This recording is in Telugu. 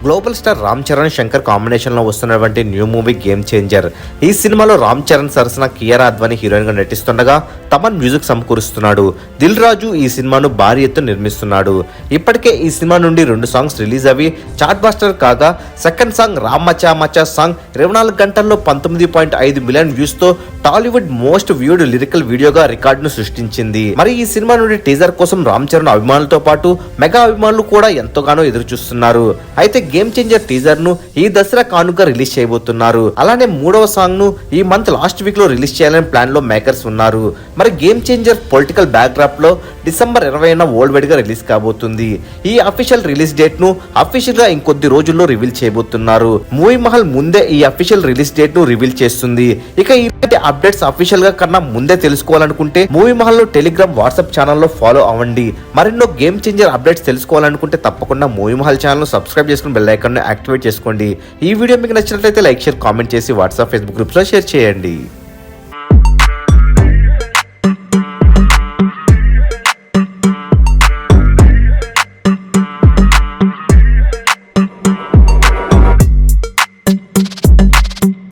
Global star Ram Charan Shankar combination లో వస్తున్నటువంటి న్యూ మూవీ గేమ్ చేంజర్. ఈ సినిమాలో రామ్ చరణ్ సరసన కియారా అద్వానీ హీరోయిన్ గా నటిస్తుండగా తమన్ మ్యూజిక్ సమకూరుస్తున్నాడు. దిల్ రాజు ఈ సినిమాను భారీ ఎత్తున నిర్మిస్తున్నాడు. ఇప్పటికే ఈ సినిమా నుండి 2 సాంగ్స్ రిలీజ్ అవి చార్ట్ బాస్టర్ కాగా సెకండ్ సాంగ్ రామ్ మచా మచా సాంగ్ 24 గంటల్లో 19.5 మిలియన్ వ్యూస్ తో టాలీవుడ్ మోస్ట్ వ్యూడ్ లిరికల్ వీడియోగా రికార్డును సృష్టించింది. మరి ఈ సినిమా నుండి టీజర్ కోసం రామ్ చరణ్ అభిమానులతో పాటు మెగా అభిమానులు కూడా ఎంతగానో ఎదురు చూస్తున్నారు. అయితే గేమ్ చేంజర్ టీజర్ ను ఈ దసరా కానుక రిలీజ్ చేయబోతున్నారు. అలానే 3వ సాంగ్ ను ఈ మంత్ లాస్ట్ వీక్ లో రిలీజ్ చేయాలని ప్లాన్ లో మేకర్స్ ఉన్నారు. మరి game changer political back drop లో డిసెంబర్ 20న వరల్డ్ వైడ్ గా రిలీజ్ కాబోతుంది. ఈ అఫీషియల్ రిలీజ్ డేట్ ను అఫీషియల్ గా ఇంకొద్ది రోజుల్లో రివీల్ చేయబోతున్నారు. మూవీ మహల్ ముందే ఈ అఫీషియల్ రిలీజ్ డేట్ ను రివీల్ చేస్తుంది. ఇక ఇలాంటి అప్డేట్స్ అఫీషియల్ గా కన్నా ముందే తెలుసుకోవాలనుకుంటే మూవీ మహల్ లో టెలిగ్రామ్ వాట్సాప్ ఛానల్లో ఫాలో అవ్వండి. మరెన్నో గేమ్ చేంజర్ అప్డేట్స్ తెలుసుకోవాలనుకుంటే తప్పకుండా మూవీ మహల్ ఛానల్ సబ్స్క్రైబ్ చేసుకుని బెల్ ఐకాన్ ను యాక్టివేట్ చేసుకోండి. ఈ వీడియో మీకు నచ్చినట్లయితే లైక్, షేర్, కామెంట్ చేసి వాట్సాప్, ఫేస్బుక్ గ్రూప్స్ లో షేర్ చేయండి.